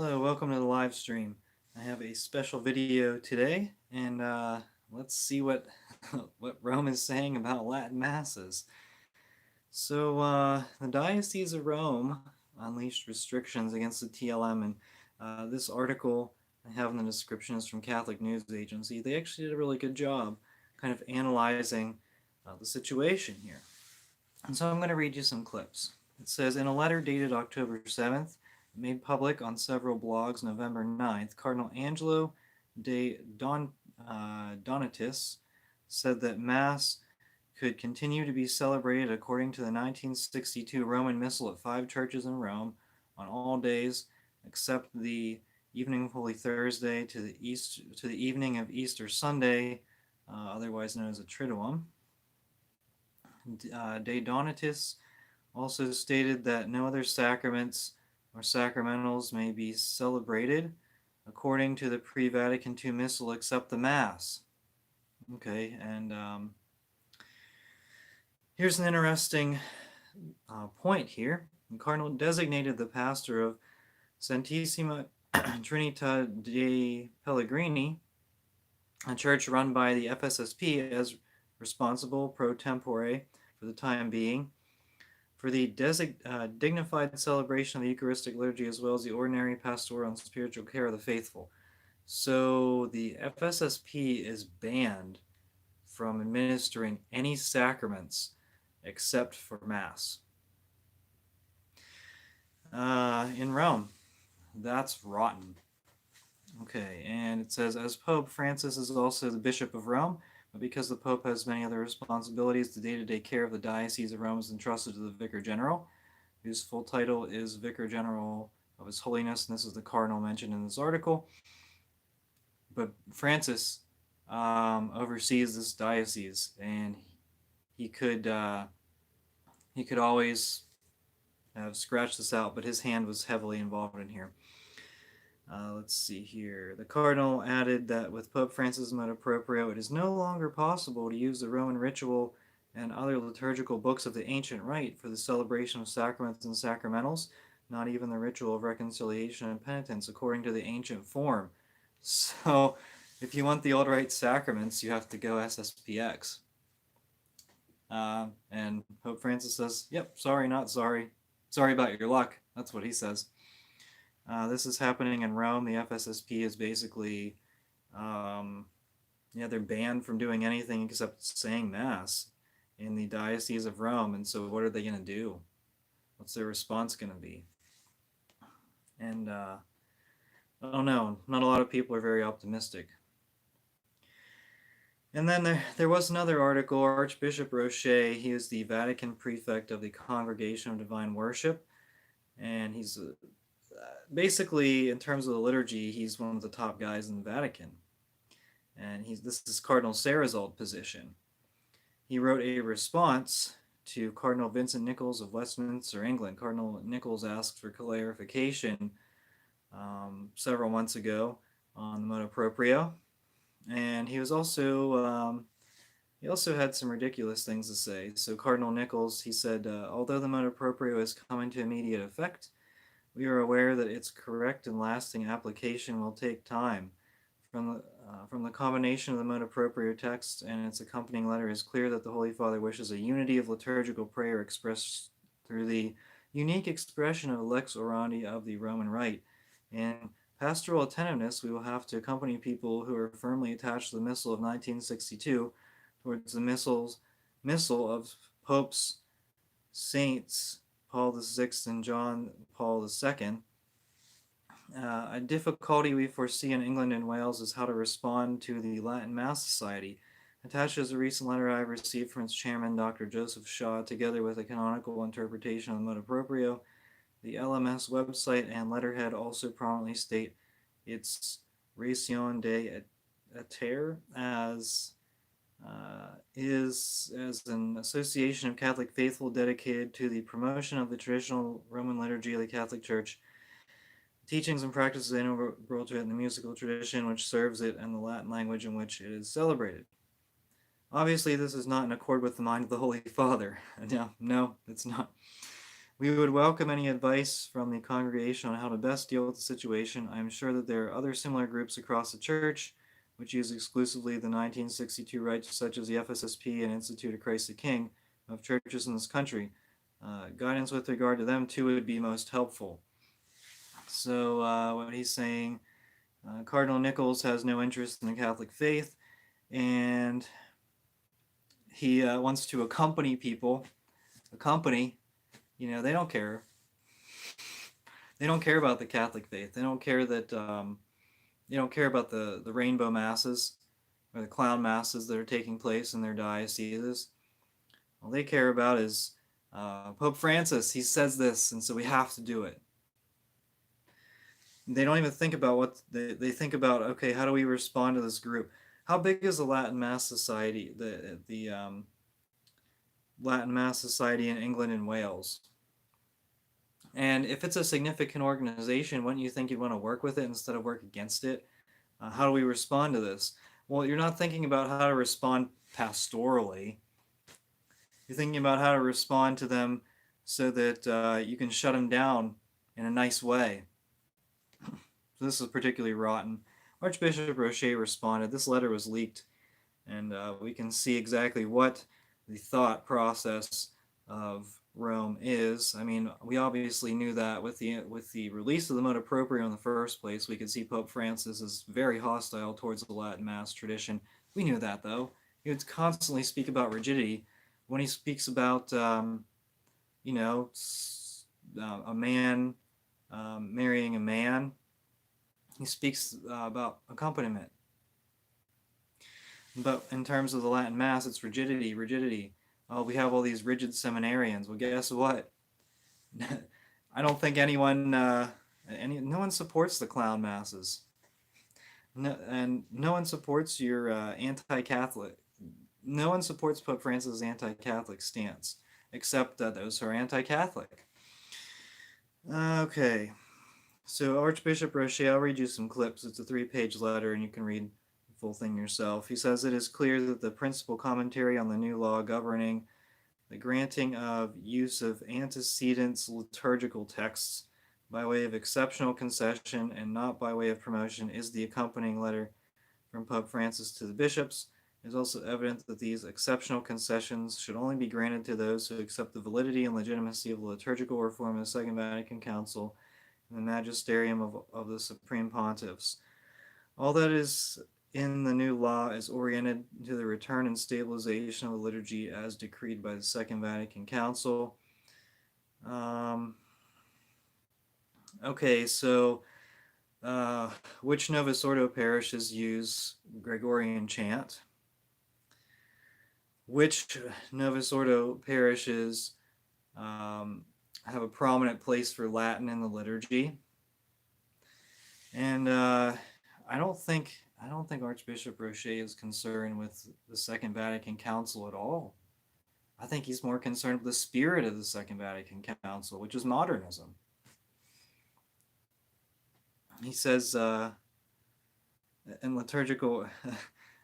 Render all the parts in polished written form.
Hello, welcome to the live stream. I have a special video today, and let's see what what Rome is saying about Latin masses. So, the Diocese of Rome unleashed restrictions against the TLM, and this article I have in the description is from Catholic News Agency. They actually did a really good job kind of analyzing the situation here. And so I'm going to read you some clips. It says, in a letter dated October 7th, made public on several blogs November 9th, Cardinal Angelo Donatis said that Mass could continue to be celebrated according to the 1962 Roman Missal at 5 churches in Rome on all days except the evening of Holy Thursday to the evening of Easter Sunday, otherwise known as a Triduum. De Donatis also stated that no other sacraments or sacramentals may be celebrated according to the pre-Vatican II Missal except the Mass. Okay, and here's an interesting point here. The Cardinal designated the pastor of Santissima Trinita dei Pellegrini, a church run by the FSSP, as responsible pro tempore for the time being for the dignified celebration of the Eucharistic liturgy as well as the ordinary pastoral and spiritual care of the faithful. So the FSSP is banned from administering any sacraments except for Mass. In Rome, that's rotten. Okay, and it says, as Pope, Francis is also the Bishop of Rome, but because the Pope has many other responsibilities, the day-to-day care of the Diocese of Rome is entrusted to the Vicar General, whose full title is Vicar General of His Holiness, and this is the Cardinal mentioned in this article. But Francis oversees this diocese, and he could always have scratched this out, but his hand was heavily involved in here. Let's see here. The Cardinal added that with Pope Francis' motu proprio, it is no longer possible to use the Roman ritual and other liturgical books of the ancient rite for the celebration of sacraments and sacramentals, not even the ritual of reconciliation and penitence according to the ancient form. So, if you want the old rite sacraments, you have to go SSPX. And Pope Francis says, yep, sorry, not sorry. Sorry about your luck. That's what he says. This is happening in Rome. The FSSP is basically, they're banned from doing anything except saying Mass in the Diocese of Rome. And so what are they going to do? What's their response going to be? And I don't know. Not a lot of people are very optimistic. And then there was another article. Archbishop Roche, he is the Vatican prefect of the Congregation of Divine Worship. And he's basically, in terms of the liturgy, he's one of the top guys in the Vatican. And this is Cardinal Sarah's old position. He wrote a response to Cardinal Vincent Nichols of Westminster, England. Cardinal Nichols asked for clarification several months ago on the motu proprio. And he was also he also had some ridiculous things to say. So Cardinal Nichols, he said, although the motu proprio is coming to immediate effect, we are aware that its correct and lasting application will take time. From the combination of the motu proprio text and its accompanying letter, it is clear that the Holy Father wishes a unity of liturgical prayer expressed through the unique expression of lex orandi of the Roman Rite. In pastoral attentiveness, we will have to accompany people who are firmly attached to the Missal of 1962 towards the Missal of Popes, Saints Paul VI and John Paul II. A difficulty we foresee in England and Wales is how to respond to the Latin Mass Society. Attached is a recent letter I received from its chairman, Dr. Joseph Shaw, together with a canonical interpretation of the motu proprio. The LMS website and letterhead also prominently state its Raison d'être as is as an association of Catholic faithful dedicated to the promotion of the traditional Roman liturgy of the Catholic Church, teachings and practices integral to it in the musical tradition which serves it, and the Latin language in which it is celebrated. Obviously, this is not in accord with the mind of the Holy Father. No, it's not. We would welcome any advice from the congregation on how to best deal with the situation. I am sure that there are other similar groups across the church which use exclusively the 1962 rites, such as the FSSP and Institute of Christ the King, of churches in this country. Guidance with regard to them, too, would be most helpful. So, what he's saying, Cardinal Nichols has no interest in the Catholic faith, and he wants to accompany people. Accompany, they don't care. They don't care about the Catholic faith. They don't care that they don't care about the rainbow masses or the clown masses that are taking place in their dioceses. All they care about is Pope Francis. He says this, and so we have to do it. They don't even think about what they think about. Okay, how do we respond to this group? How big is the Latin Mass Society? The Latin Mass Society in England and Wales. And if it's a significant organization, wouldn't you think you'd want to work with it instead of work against it? How do we respond to this? Well, you're not thinking about how to respond pastorally. You're thinking about how to respond to them so that you can shut them down in a nice way. So this is particularly rotten. Archbishop Roche responded. This letter was leaked, and we can see exactly what the thought process of Rome is. I mean, we obviously knew that with the release of the motu proprio in the first place. We could see Pope Francis is very hostile towards the Latin Mass tradition. We knew that, though. He would constantly speak about rigidity. When he speaks about, you know, a man marrying a man, he speaks about accompaniment. But in terms of the Latin Mass, it's rigidity, rigidity. Oh, we have all these rigid seminarians. Well, guess what? I don't think no one supports the clown masses. No, and no one supports your anti-Catholic. No one supports Pope Francis' anti-Catholic stance, except those who are anti-Catholic. Okay, so Archbishop Roche, I'll read you some clips. It's a 3-page letter, and you can read the full thing yourself. He says, it is clear that the principal commentary on the new law governing the granting of use of antecedents liturgical texts by way of exceptional concession and not by way of promotion is the accompanying letter from Pope Francis to the bishops. It is also evident that these exceptional concessions should only be granted to those who accept the validity and legitimacy of the liturgical reform of the Second Vatican Council and the magisterium of the Supreme Pontiffs. All that is in the new law is oriented to the return and stabilization of the liturgy as decreed by the Second Vatican Council. Okay, so which Novus Ordo parishes use Gregorian chant? Which Novus Ordo parishes have a prominent place for Latin in the liturgy? And I don't think Archbishop Roche is concerned with the Second Vatican Council at all. I think he's more concerned with the spirit of the Second Vatican Council, which is modernism. He says, in liturgical,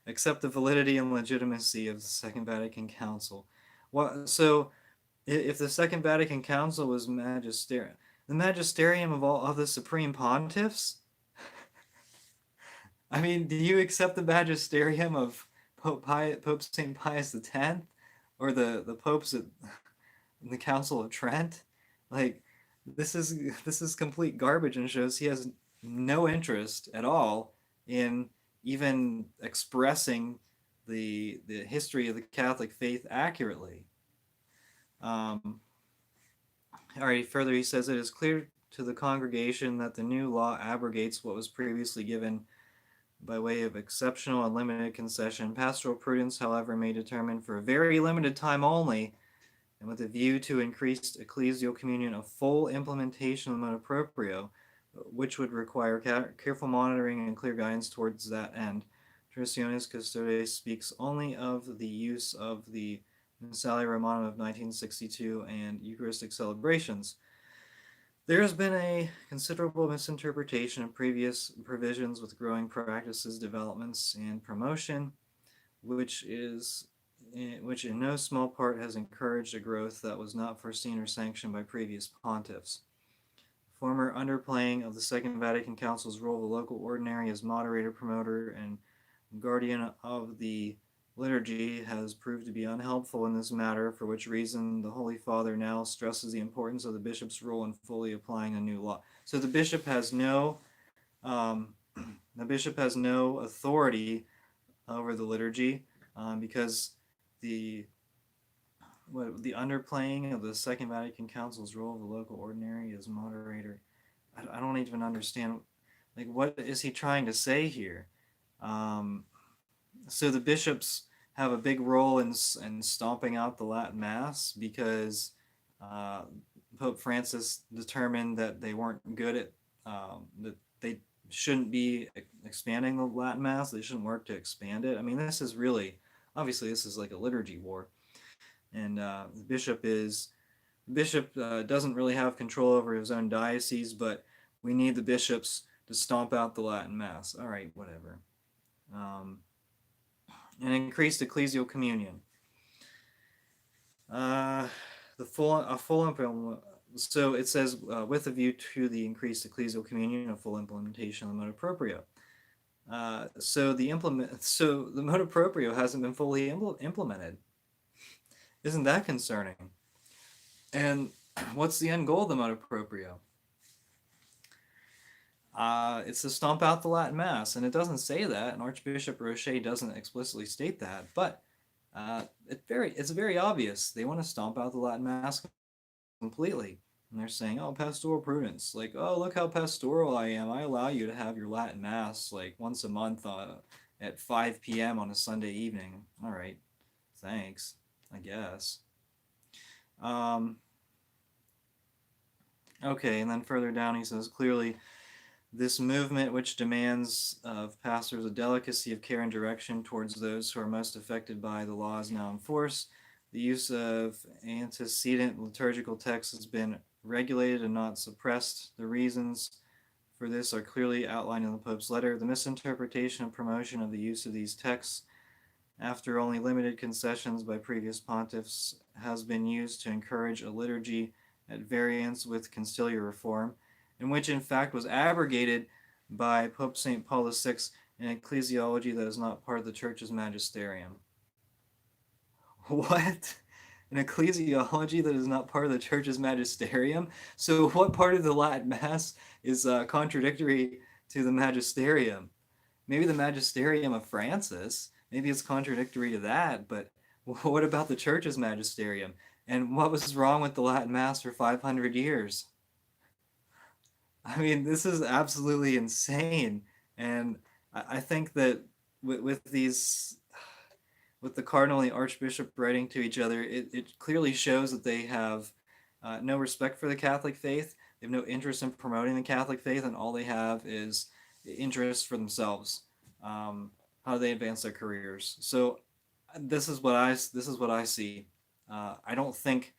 accept the validity and legitimacy of the Second Vatican Council. So, if the Second Vatican Council was magisterium, the magisterium of all of the Supreme Pontiffs. I mean, do you accept the magisterium of Pope St. Pius X, or the popes at the Council of Trent? Like, this is complete garbage and shows he has no interest at all in even expressing the history of the Catholic faith accurately. All right, further he says, it is clear to the congregation that the new law abrogates what was previously given by way of exceptional and limited concession. Pastoral prudence, however, may determine for a very limited time only, and with a view to increased ecclesial communion, a full implementation of the motu proprio, which would require careful monitoring and clear guidance towards that end. Traditionis Custodes speaks only of the use of the Missale Romanum of 1962 and Eucharistic celebrations. There has been a considerable misinterpretation of previous provisions with growing practices, developments, and promotion, which is which in no small part has encouraged a growth that was not foreseen or sanctioned by previous pontiffs. Former underplaying of the Second Vatican Council's role of the local ordinary as moderator, promoter, and guardian of the liturgy has proved to be unhelpful in this matter, for which reason the Holy Father now stresses the importance of the bishop's role in fully applying a new law. So um, the bishop has no authority over the liturgy, because the the underplaying of the Second Vatican Council's role of the local ordinary as moderator. I don't even understand. Like, what is he trying to say here? Um, so the bishops have a big role in stomping out the Latin Mass because uh, Pope Francis determined that they weren't good at that they shouldn't be expanding the Latin Mass. They shouldn't work to expand it. I mean, this is really obviously this is like a liturgy war, and the bishop doesn't really have control over his own diocese, but we need the bishops to stomp out the Latin Mass. All right, whatever. Um, and increased ecclesial communion. Uh, the full a full implement. So it says, with a view to the increased ecclesial communion, a full implementation of the motu proprio. So the motu proprio hasn't been fully implemented. Isn't that concerning? And what's the end goal of the motu proprio? It's to stomp out the Latin Mass, and it doesn't say that, and Archbishop Roche doesn't explicitly state that, but it's very obvious. They want to stomp out the Latin Mass completely. And they're saying, oh, pastoral prudence. Like, oh, look how pastoral I am. I allow you to have your Latin Mass like once a month at 5 p.m. on a Sunday evening. All right, thanks, I guess. Um, okay, and then further down he says, clearly, this movement, which demands of pastors a delicacy of care and direction towards those who are most affected by the laws now in force, the use of antecedent liturgical texts has been regulated and not suppressed. The reasons for this are clearly outlined in the Pope's letter. The misinterpretation and promotion of the use of these texts, after only limited concessions by previous pontiffs, has been used to encourage a liturgy at variance with conciliar reform, and which in fact was abrogated by Pope St. Paul VI in ecclesiology that is not part of the Church's magisterium. What? An ecclesiology that is not part of the Church's magisterium? So, what part of the Latin Mass is contradictory to the magisterium? Maybe the magisterium of Francis. Maybe it's contradictory to that, but what about the Church's magisterium? And what was wrong with the Latin Mass for 500 years? I mean, this is absolutely insane. And I think that with these, with the cardinal and the archbishop writing to each other, it clearly shows that they have no respect for the Catholic faith. They have no interest in promoting the Catholic faith, and all they have is interest for themselves. How do they advance their careers? So this is what I see. I don't think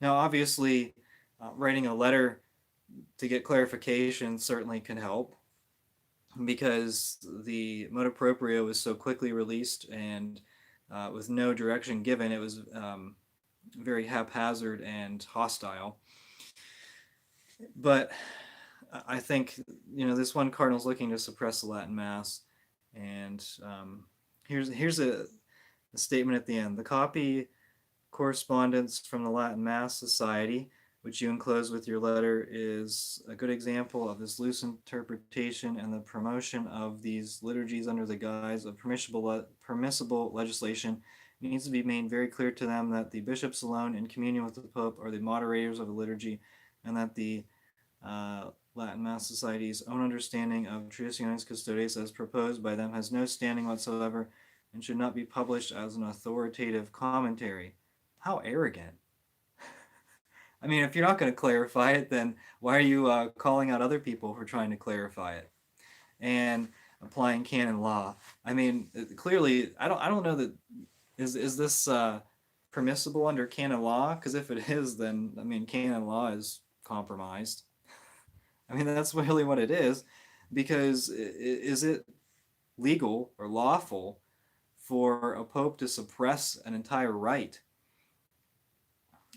now. Obviously, writing a letter to get clarification certainly can help, because the motu proprio was so quickly released and with no direction given. It was very haphazard and hostile. But I think this one cardinal's looking to suppress the Latin Mass, and here's a statement at the end. The copy correspondence from the Latin Mass Society, which you enclose with your letter, is a good example of this loose interpretation and the promotion of these liturgies under the guise of permissible legislation. It needs to be made very clear to them that the bishops alone, in communion with the Pope, are the moderators of the liturgy, and that the Latin Mass Society's own understanding of Traditionis Custodes as proposed by them has no standing whatsoever and should not be published as an authoritative commentary. How arrogant. I mean, if you're not going to clarify it, then why are you calling out other people for trying to clarify it and applying canon law? I mean, clearly, I don't know that is this permissible under canon law? Because if it is, then I mean, canon law is compromised. I mean, that's really what it is, because is it legal or lawful for a pope to suppress an entire rite?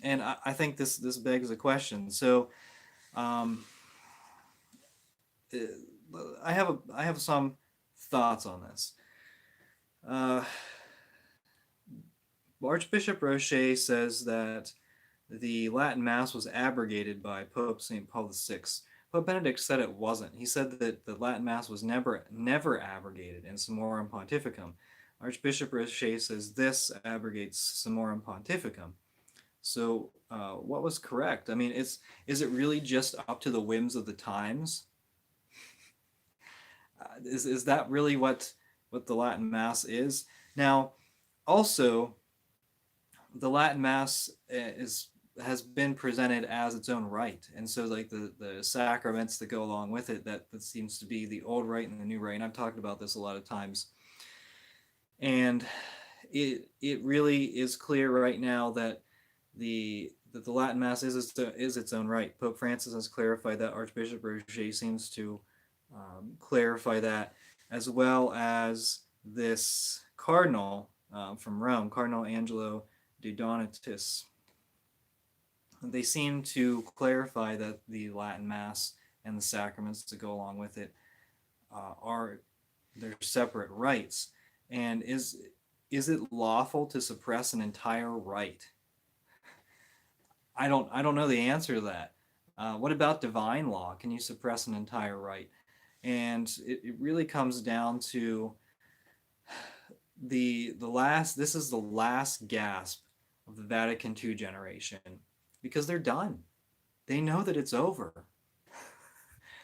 And I think this begs a question. So um, I have some thoughts on this. Uh, Archbishop Roche says that the Latin Mass was abrogated by Pope St. Paul VI. Pope Benedict said it wasn't. He said that the Latin Mass was never abrogated in Summorum Pontificum. Archbishop Roche says this abrogates Summorum Pontificum. So, what was correct? I mean, is it really just up to the whims of the times? Is that really what the Latin Mass is? Now, also, the Latin Mass is has been presented as its own rite, and so like the sacraments that go along with it, that seems to be the old rite and the new rite. And I've talked about this a lot of times, and it really is clear right now that the Latin Mass is its own rite. Pope Francis has clarified that. Archbishop Roche seems to clarify that, as well as this cardinal from Rome, Cardinal Angelo de Donatis. They seem to clarify that the Latin Mass and the sacraments that go along with it are their separate rites. And is it lawful to suppress an entire rite? I don't know the answer to that. What about divine law? Can you suppress an entire rite? And it really comes down to the last. This is the last gasp of the Vatican II generation, because they're done. They know that it's over.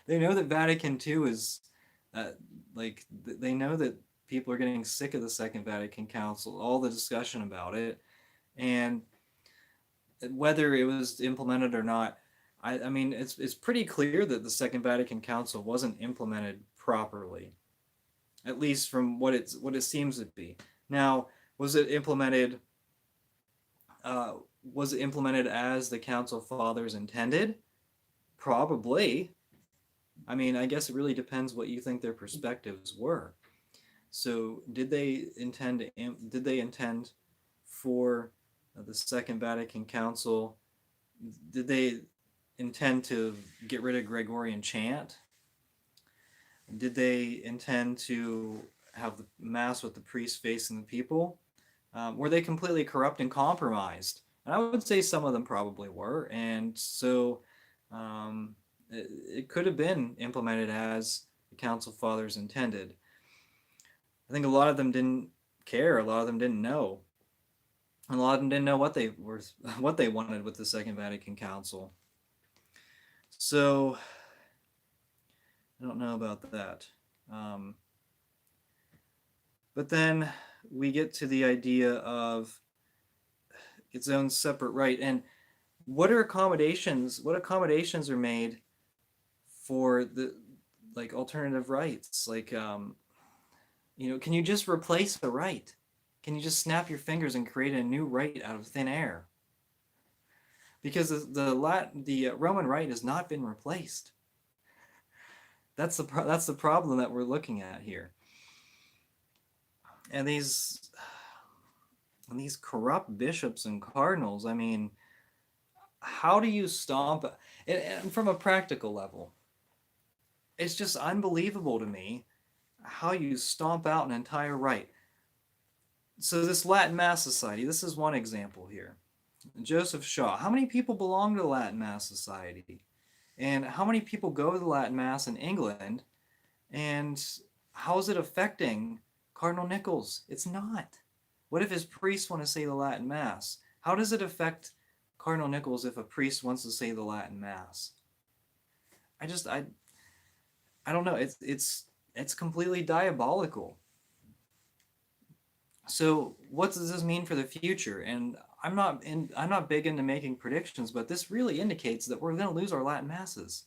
They know that Vatican II is they know that people are getting sick of the Second Vatican Council, all the discussion about it, and whether it was implemented or not. I mean, it's pretty clear that the Second Vatican Council wasn't implemented properly, at least from what it seems to be. Now, was it implemented? Was it implemented as the Council Fathers intended? Probably. I mean, I guess it really depends what you think their perspectives were. So, did they intend for the Second Vatican Council? Did they intend to get rid of Gregorian chant? Did they intend to have the mass with the priest facing the people? Were they completely corrupt and compromised? And I would say some of them probably were. And so it could have been implemented as the Council Fathers intended. I think a lot of them didn't care. A lot of them didn't know. And a lot of them didn't know what they wanted with the Second Vatican Council. So I don't know about that. But then we get to the idea of its own separate rite, and what accommodations are made for the like alternative rites? Like can you just replace the rite? Can you just snap your fingers and create a new rite out of thin air? Because the Roman rite has not been replaced. That's the problem that we're looking at here. And these corrupt bishops and cardinals, I mean, how do you stomp? And from a practical level, it's just unbelievable to me how you stomp out an entire rite. So this Latin Mass Society, this is one example here. Joseph Shaw, how many people belong to the Latin Mass Society? And how many people go to the Latin Mass in England? And how is it affecting Cardinal Nichols? It's not. What if his priests want to say the Latin Mass? How does it affect Cardinal Nichols if a priest wants to say the Latin Mass? I don't know. It's completely diabolical. So what does this mean for the future? And I'm not big into making predictions, but this really indicates that we're going to lose our Latin Masses.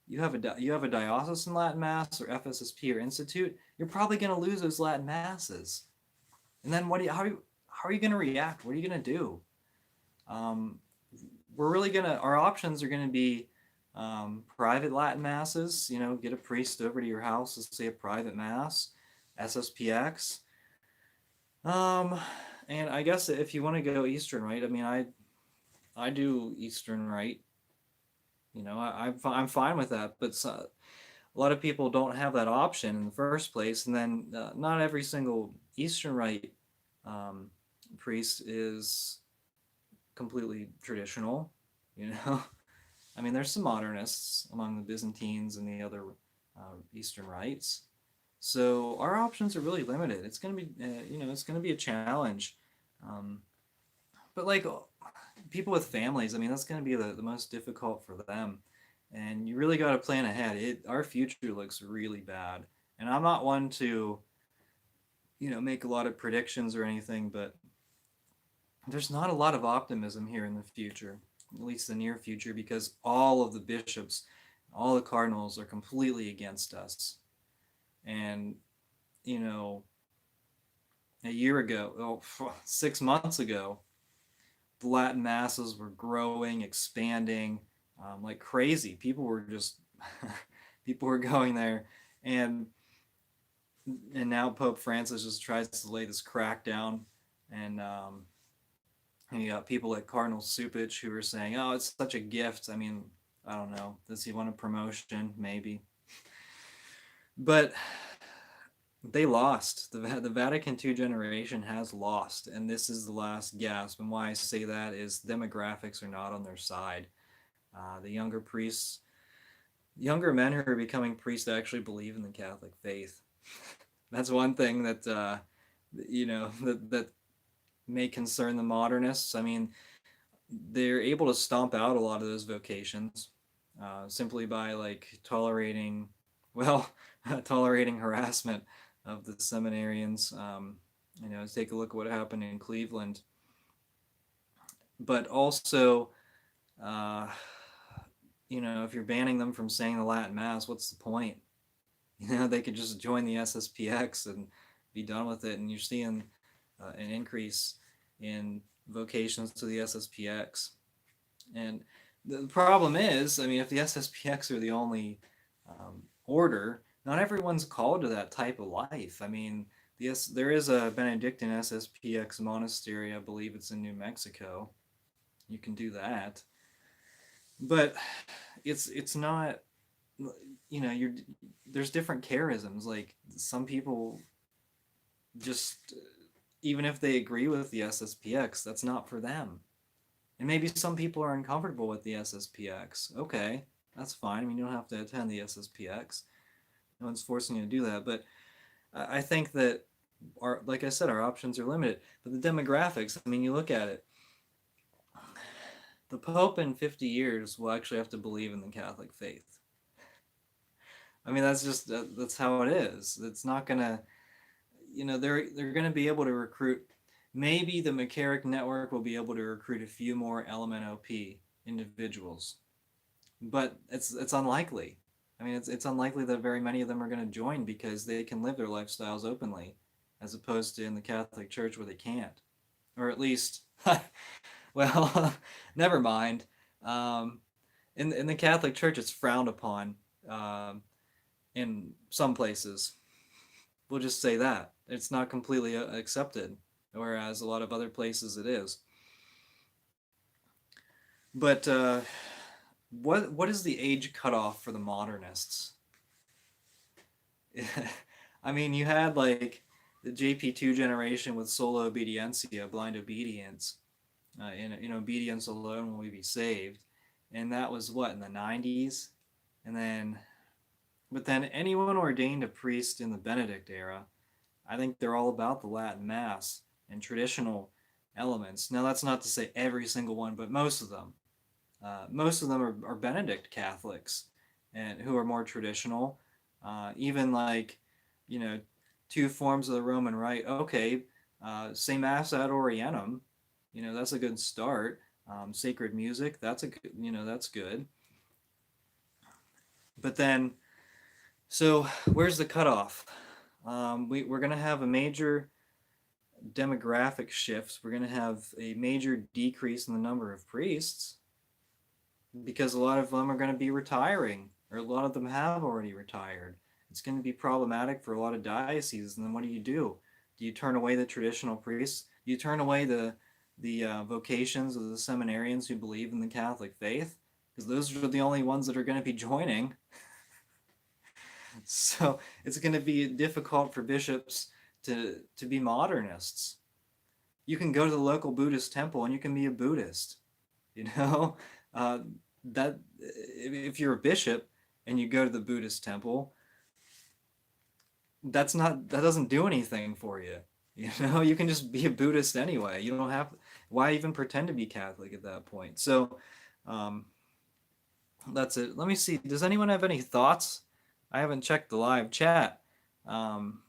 You have a diocesan Latin Mass or FSSP or Institute, you're probably going to lose those Latin Masses. And then how are you going to react? What are you going to do? Our options are going to be private Latin Masses, get a priest over to your house to say a private Mass, SSPX. Um, and I guess if you want to go Eastern Rite, I mean, I do Eastern Rite. I'm fine with that. But a lot of people don't have that option in the first place, and then not every single Eastern Rite um, priest is completely traditional. You know, I mean, there's some modernists among the Byzantines and the other Eastern rites. So our options are really limited. It's going to be, it's going to be a challenge. Um, but like people with families, I mean, that's going to be the most difficult for them. And you really got to plan ahead. Our future looks really bad. And I'm not one to, make a lot of predictions or anything, but there's not a lot of optimism here in the future, at least the near future, because all of the bishops, all the cardinals are completely against us. And, you know, a year ago, 6 months ago, the Latin masses were growing, expanding like crazy. People were just, people were going there. And, and now Pope Francis just tries to lay this crackdown. And, and you got people like Cardinal Supich who are saying, "Oh, it's such a gift." I mean, I don't know. Does he want a promotion? Maybe. But they lost. The Vatican II generation has lost, and this is the last gasp. And why I say that is demographics are not on their side. The younger priests, younger men who are becoming priests actually believe in the Catholic faith. That's one thing that that may concern the modernists. I mean, they're able to stomp out a lot of those vocations simply by like tolerating, well, tolerating harassment of the seminarians. Take a look at what happened in Cleveland, but also, uh, if you're banning them from saying the Latin Mass, what's the point? They could just join the SSPX and be done with it, and you're seeing an increase in vocations to the SSPX. And the problem is, I mean, if the SSPX are the only order, not everyone's called to that type of life. I mean, there is a Benedictine SSPX monastery. I believe it's in New Mexico. You can do that, but it's not. You're there's different charisms. Like some people just, even if they agree with the SSPX, that's not for them. And maybe some people are uncomfortable with the SSPX. Okay, that's fine. I mean, you don't have to attend the SSPX. No one's forcing you to do that. But I think that like I said, our options are limited. But the demographics, I mean, you look at it. The Pope in 50 years will actually have to believe in the Catholic faith. I mean, that's how it is. It's not gonna, they're gonna be able to recruit. Maybe the McCarrick Network will be able to recruit a few more LMNOP individuals, but it's unlikely. I mean, it's unlikely that very many of them are going to join because they can live their lifestyles openly, as opposed to in the Catholic Church where they can't, or at least, well, never mind. Um, in the Catholic Church, it's frowned upon in some places. We'll just say that it's not completely accepted, whereas a lot of other places it is. But what is the age cutoff for the modernists? I mean, you had like the JP2 generation with sola obedientia, blind obedience. In obedience alone will we be saved, and that was what in the 90s, and then, but then anyone ordained a priest in the Benedict era, I think they're all about the Latin Mass and traditional elements. Now that's not to say every single one, but most of them. Most of them are Benedict Catholics, and who are more traditional. Even like, you know, two forms of the Roman Rite. Okay, say Mass ad Orientem. That's a good start. Sacred music. That's good. But then, so where's the cutoff? We're going to have a major demographic shift. We're going to have a major decrease in the number of priests because a lot of them are going to be retiring, or a lot of them have already retired. It's going to be problematic for a lot of dioceses. And then what do you do? Do you turn away the traditional priests? Do you turn away the vocations of the seminarians who believe in the Catholic faith? Because those are the only ones that are going to be joining. So it's going to be difficult for bishops to be modernists. You can go to the local Buddhist temple and you can be a Buddhist. You know, uh, that if you're a bishop and you go to the Buddhist temple, that doesn't do anything for you. You know, you can just be a Buddhist anyway. You don't have why even pretend to be Catholic at that point. So um, that's it. Let me see. Does anyone have any thoughts? I haven't checked the live chat. Um,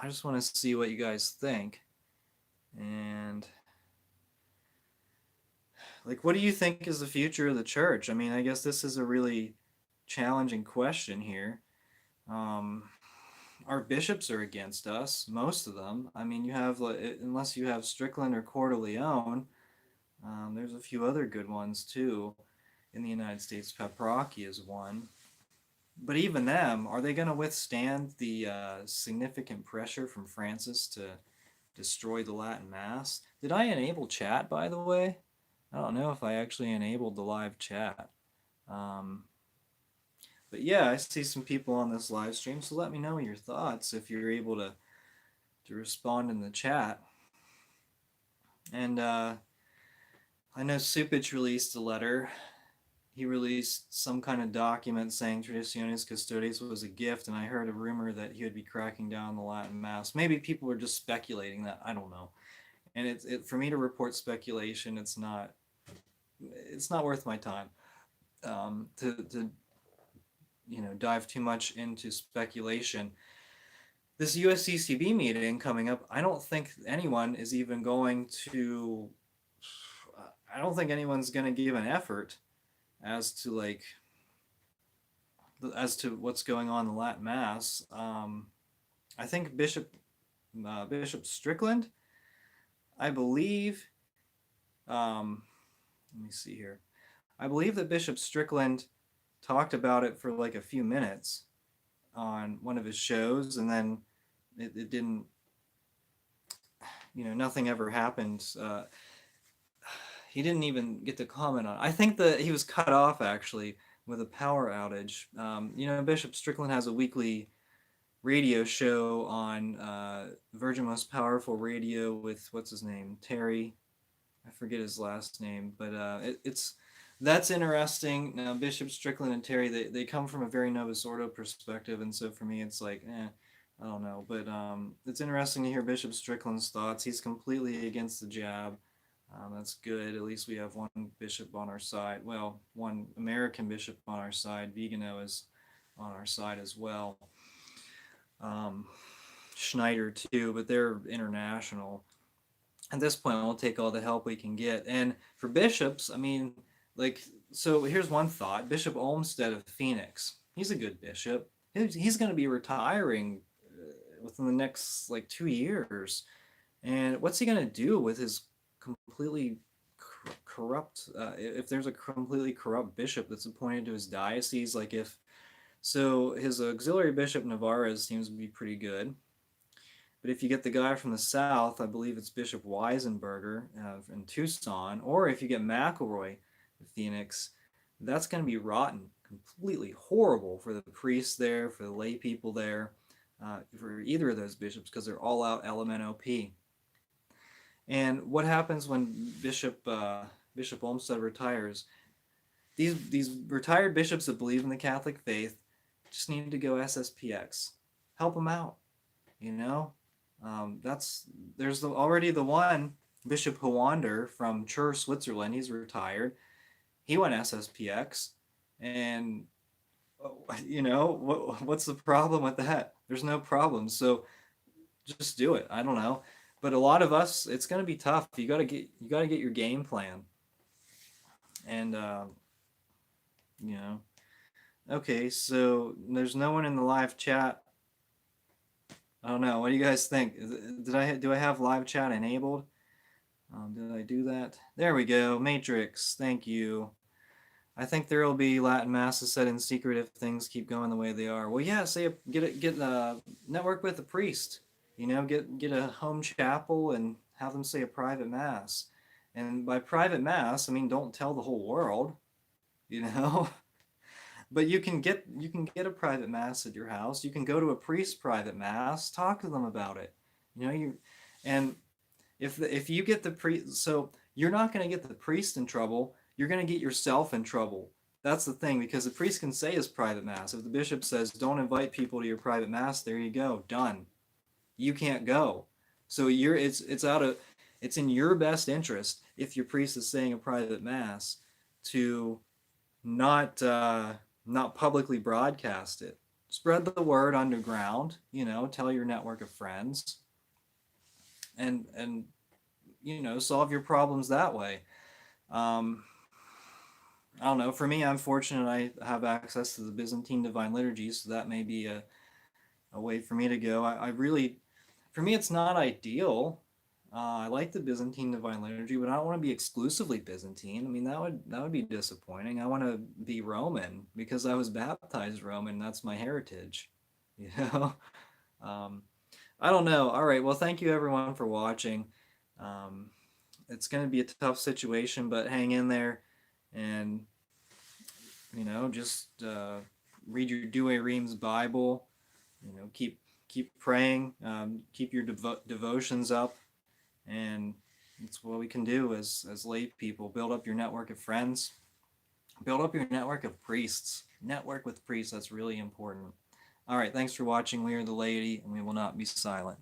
I just want to see what you guys think. And like, what do you think is the future of the church? I mean, I guess this is a really challenging question here. Um, our bishops are against us, most of them. I mean, you have, unless you have Strickland or Coeur de Leon, there's a few other good ones too in the United States. Paprocki is one. But even them, are they going to withstand the significant pressure from Francis to destroy the Latin Mass? Did I enable chat, by the way? I don't know if I actually enabled the live chat. Um, but yeah, I see some people on this live stream, so let me know your thoughts if you're able to respond in the chat. And I know Supich released a letter. He released some kind of document saying Traditionis Custodes was a gift, and I heard a rumor that he would be cracking down on the Latin Mass. Maybe people are just speculating that. I don't know. And for me to report speculation, it's not worth my time to dive too much into speculation. This USCCB meeting coming up, I don't think anyone is even going to. I don't think anyone's going to give an effort as to what's going on in the Latin Mass. I think Bishop Strickland, I believe. Let me see here. I believe that Bishop Strickland talked about it for like a few minutes on one of his shows, and then it didn't. Nothing ever happened. He didn't even get to comment on it. I think that he was cut off actually with a power outage. Bishop Strickland has a weekly radio show on Virgin Most Powerful Radio with what's his name, Terry. I forget his last name, but that's interesting. Now Bishop Strickland and Terry, they come from a very Novus Ordo perspective, and so for me it's like, I don't know, but it's interesting to hear Bishop Strickland's thoughts. He's completely against the jab. That's good. At least we have one bishop on our side. Well, one American bishop on our side. Vigano is on our side as well. Schneider too, but they're international. At this point, we'll take all the help we can get. And for bishops, I mean, so here's one thought. Bishop Olmsted of Phoenix, he's a good bishop. He's going to be retiring within the next 2 years. And what's he going to do with his completely corrupt, if there's a completely corrupt bishop that's appointed to his diocese? So his auxiliary bishop Navarez seems to be pretty good. But if you get the guy from the south, I believe it's Bishop Weisenberger in Tucson, or if you get McElroy of Phoenix, that's going to be rotten, completely horrible for the priests there, for the lay people there, for either of those bishops, because they're all out LMNOP. And what happens when Bishop Olmsted retires? These retired bishops that believe in the Catholic faith just need to go SSPX. Help them out, there's already the one Bishop Huander from Chur, Switzerland. He's retired. He went SSPX, and what's the problem with that? There's no problem. So just do it. I don't know, but a lot of us, it's going to be tough. You got to get your game plan, and okay. So there's no one in the live chat. I don't know. What do you guys think? Do I have live chat enabled? Did I do that? There we go. Matrix. Thank you. I think there will be Latin masses said in secret if things keep going the way they are. Well, yeah. Say get network with the priest. Get a home chapel and have them say a private mass. And by private mass, I mean don't tell the whole world, you know. But you can get a private mass at your house. You can go to a priest's private mass, talk to them about it. You and if you get the priest, so you're not going to get the priest in trouble. You're going to get yourself in trouble. That's the thing, because the priest can say his private mass. If the bishop says don't invite people to your private mass, there you go, done. You can't go. So it's in your best interest, if your priest is saying a private mass, to not not publicly broadcast it. Spread the word underground. Tell your network of friends, and solve your problems that way. Um, I don't know. For me, I'm fortunate I have access to the Byzantine Divine Liturgy, so that may be a way for me to go. I really, for me, it's not ideal. I like the Byzantine Divine Liturgy, but I don't want to be exclusively Byzantine. I mean, that would be disappointing. I want to be Roman because I was baptized Roman. That's my heritage. You know. Um, I don't know. All right. Well, thank you everyone for watching. Um, it's going to be a tough situation, but hang in there, and just read your Douay Rheims Bible. Keep praying. Keep your devotions up, and it's what we can do as lay people. Build up your network of friends. Build up your network of priests. Network with priests. That's really important. All right. Thanks for watching. We are the laity, and we will not be silent.